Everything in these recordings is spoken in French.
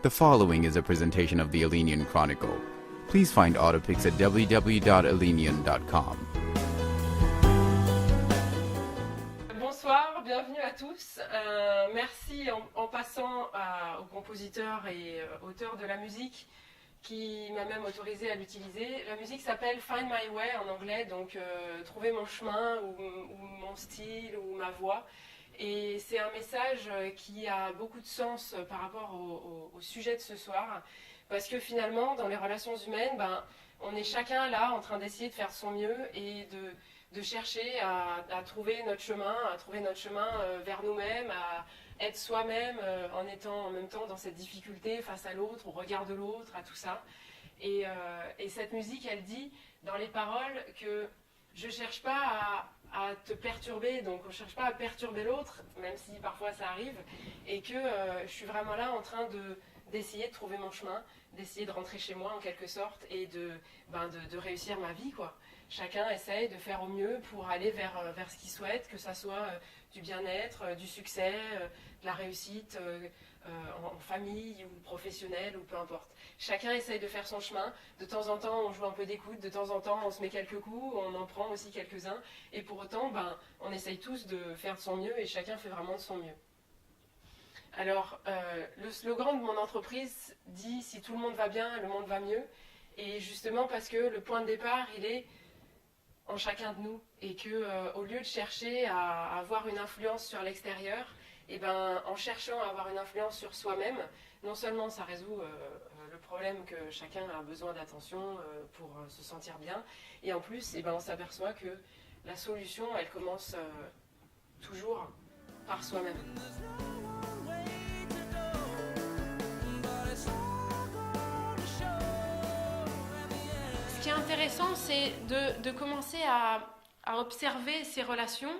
The following is a presentation of the Elenian Chronicle. Please find Autopics at www.elenian.com. Bonsoir, bienvenue à tous. Merci en passant au compositeur et auteur de la musique qui m'a même autorisé à l'utiliser. La musique s'appelle Find My Way en anglais, donc trouver mon chemin ou mon style ou ma voix. Et c'est un message qui a beaucoup de sens par rapport au sujet de ce soir, parce que finalement, dans les relations humaines, on est chacun là en train d'essayer de faire son mieux et de chercher à trouver notre chemin, vers nous-mêmes, à être soi-même en étant en même temps dans cette difficulté face à l'autre, au regard de l'autre, à tout ça. Et cette musique, elle dit dans les paroles que je ne cherche pas à te perturber, donc on ne cherche pas à perturber l'autre, même si parfois ça arrive, et que je suis vraiment là en train d'essayer de trouver mon chemin, d'essayer de rentrer chez moi en quelque sorte, et de réussir ma vie, quoi. Chacun essaye de faire au mieux pour aller vers ce qu'il souhaite, que ça soit du bien-être, du succès, de la réussite en famille ou professionnelle, ou peu importe. Chacun essaye de faire son chemin. De temps en temps, on joue un peu d'écoute, de temps en temps, on se met quelques coups, on en prend aussi quelques-uns. Et pour autant, on essaye tous de faire de son mieux et chacun fait vraiment de son mieux. Alors, le slogan de mon entreprise dit « Si tout le monde va bien, le monde va mieux ». Et justement parce que le point de départ, il est en chacun de nous. Et qu'au lieu de chercher à avoir une influence sur l'extérieur, en cherchant à avoir une influence sur soi-même, non seulement ça résout le problème que chacun a besoin d'attention pour se sentir bien, et en plus, on s'aperçoit que la solution, elle commence toujours par soi-même. Ce qui est intéressant, c'est de commencer à observer ces relations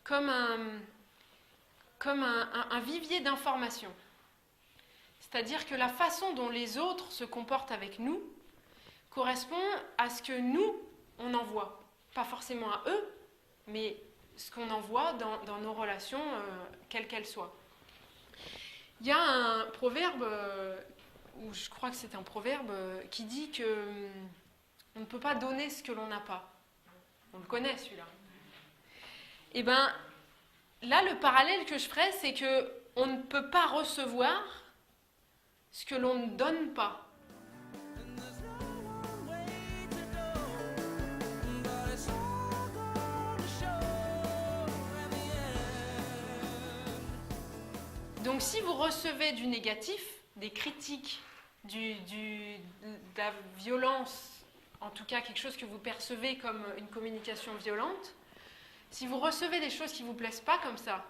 comme un vivier d'informations. C'est-à-dire que la façon dont les autres se comportent avec nous correspond à ce que nous, on envoie. Pas forcément à eux, mais ce qu'on envoie dans nos relations, quelles qu'elles soient. Il y a un proverbe, ou je crois que c'est un proverbe, qui dit que on ne peut pas donner ce que l'on n'a pas. On le connaît, celui-là. Et là, le parallèle que je ferais, c'est qu'on ne peut pas recevoir ce que l'on ne donne pas. Donc, si vous recevez du négatif, des critiques, de la violence, en tout cas quelque chose que vous percevez comme une communication violente, si vous recevez des choses qui ne vous plaisent pas comme ça,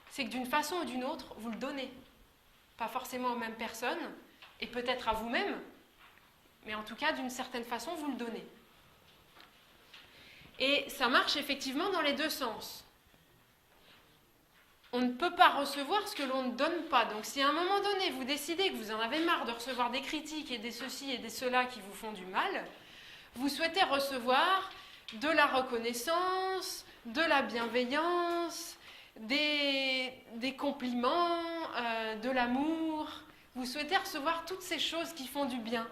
c'est que d'une façon ou d'une autre, vous le donnez. Pas forcément aux mêmes personnes, et peut-être à vous-même, mais en tout cas, d'une certaine façon, vous le donnez. Et ça marche effectivement dans les deux sens. On ne peut pas recevoir ce que l'on ne donne pas. Donc si à un moment donné, vous décidez que vous en avez marre de recevoir des critiques et des ceci et des cela qui vous font du mal, vous souhaitez recevoir de la reconnaissance, de la bienveillance, des compliments, de l'amour. Vous souhaitez recevoir toutes ces choses qui font du bien.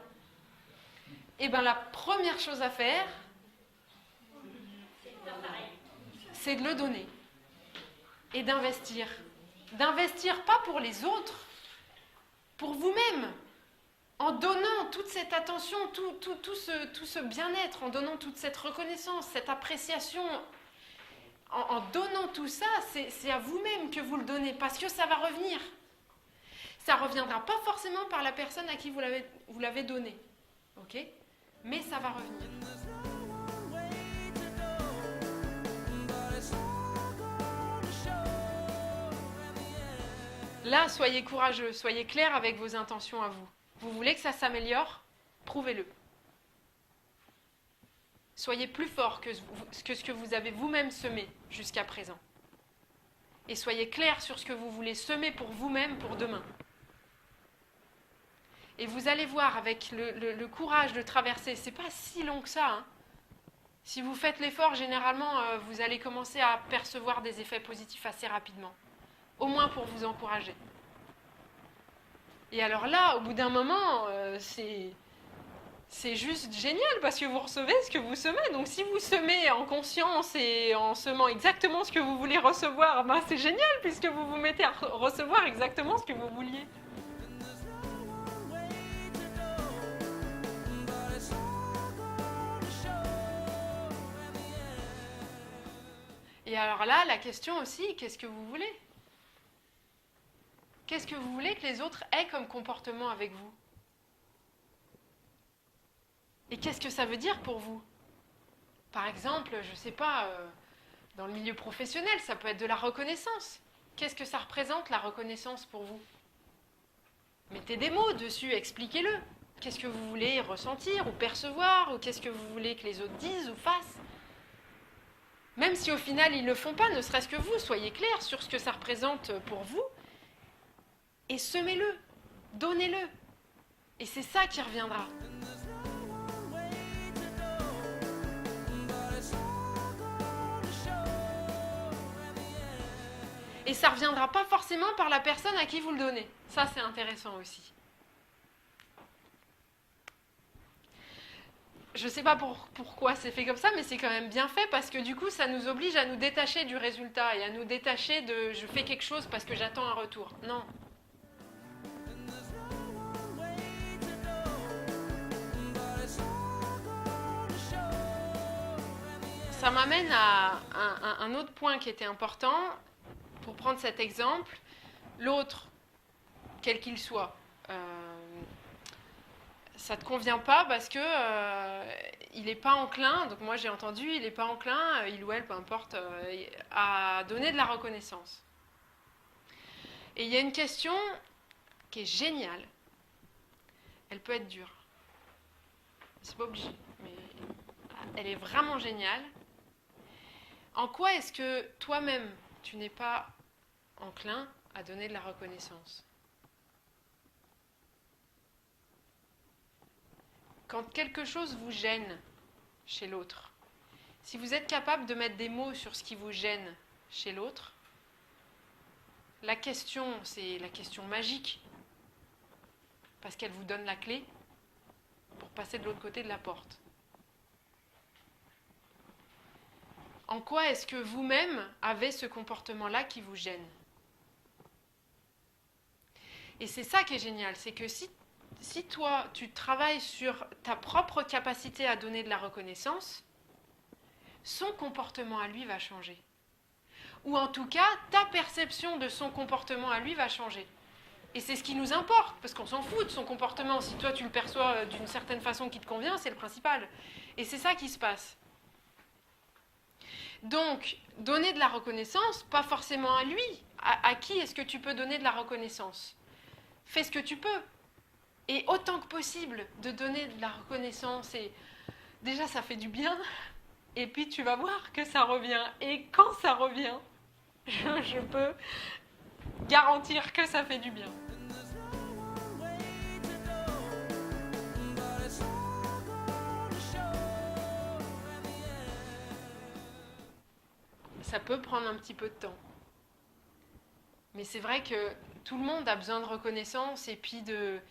Et la première chose à faire, c'est de le donner et d'investir. D'investir pas pour les autres, pour vous-même, en donnant toute cette attention, tout ce bien-être, en donnant toute cette reconnaissance, cette appréciation. En donnant tout ça, c'est à vous-même que vous le donnez, parce que ça va revenir. Ça ne reviendra pas forcément par la personne à qui vous l'avez donné. Ok ? Mais ça va revenir. Là, soyez courageux, soyez clair avec vos intentions à vous. Vous voulez que ça s'améliore ? Prouvez-le. Soyez plus fort que ce que vous avez vous-même semé jusqu'à présent. Et soyez clair sur ce que vous voulez semer pour vous-même pour demain. Et vous allez voir avec le courage de traverser, c'est pas si long que ça. Si vous faites l'effort, généralement, vous allez commencer à percevoir des effets positifs assez rapidement. Au moins pour vous encourager. Et alors là, au bout d'un moment, c'est juste génial parce que vous recevez ce que vous semez. Donc si vous semez en conscience et en semant exactement ce que vous voulez recevoir, ben c'est génial puisque vous vous mettez à recevoir exactement ce que vous vouliez. Et alors là, la question aussi, qu'est-ce que vous voulez ? Qu'est-ce que vous voulez que les autres aient comme comportement avec vous ? Et qu'est-ce que ça veut dire pour vous ? Par exemple, je ne sais pas, dans le milieu professionnel, ça peut être de la reconnaissance. Qu'est-ce que ça représente, la reconnaissance, pour vous ? Mettez des mots dessus, expliquez-le. Qu'est-ce que vous voulez ressentir ou percevoir, ou qu'est-ce que vous voulez que les autres disent ou fassent ? Même si au final ils ne le font pas, ne serait-ce que vous, soyez clair sur ce que ça représente pour vous, et semez-le, donnez-le. Et c'est ça qui reviendra. Et ça ne reviendra pas forcément par la personne à qui vous le donnez. Ça, c'est intéressant aussi. Je ne sais pas pourquoi c'est fait comme ça, mais c'est quand même bien fait parce que du coup, ça nous oblige à nous détacher du résultat et à nous détacher de « je fais quelque chose parce que j'attends un retour ». Non. Ça m'amène à un autre point qui était important. Pour prendre cet exemple, l'autre, quel qu'il soit, ça ne te convient pas parce que il n'est pas enclin, donc moi j'ai entendu, il n'est pas enclin, il ou elle, peu importe, à donner de la reconnaissance. Et il y a une question qui est géniale. Elle peut être dure. C'est pas obligé, mais elle est vraiment géniale. En quoi est-ce que toi-même, tu n'es pas enclin à donner de la reconnaissance ? Quand quelque chose vous gêne chez l'autre, si vous êtes capable de mettre des mots sur ce qui vous gêne chez l'autre, la question, c'est la question magique, parce qu'elle vous donne la clé pour passer de l'autre côté de la porte. En quoi est-ce que vous-même avez ce comportement-là qui vous gêne ? Et c'est ça qui est génial, c'est que si toi, tu travailles sur ta propre capacité à donner de la reconnaissance, son comportement à lui va changer. Ou en tout cas, ta perception de son comportement à lui va changer. Et c'est ce qui nous importe, parce qu'on s'en fout de son comportement. Si toi, tu le perçois d'une certaine façon qui te convient, c'est le principal. Et c'est ça qui se passe. Donc, donner de la reconnaissance, pas forcément à lui. À qui est-ce que tu peux donner de la reconnaissance ? Fais ce que tu peux. Et autant que possible, de donner de la reconnaissance. Et déjà, ça fait du bien. Et puis, tu vas voir que ça revient. Et quand ça revient, je peux garantir que ça fait du bien. Ça peut prendre un petit peu de temps. Mais c'est vrai que tout le monde a besoin de reconnaissance et puis de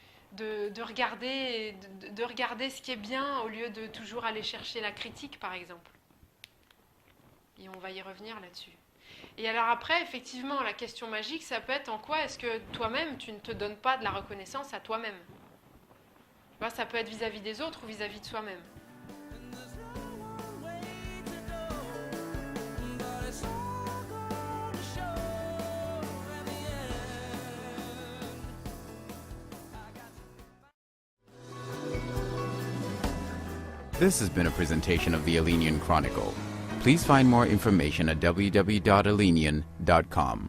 regarder ce qui est bien au lieu de toujours aller chercher la critique, par exemple. Et on va y revenir là-dessus. Et alors après, effectivement, la question magique, ça peut être en quoi est-ce que toi-même, tu ne te donnes pas de la reconnaissance à toi-même ? Tu vois, ça peut être vis-à-vis des autres ou vis-à-vis de soi-même. This has been a presentation of the Alenian Chronicle. Please find more information at www.alenian.com.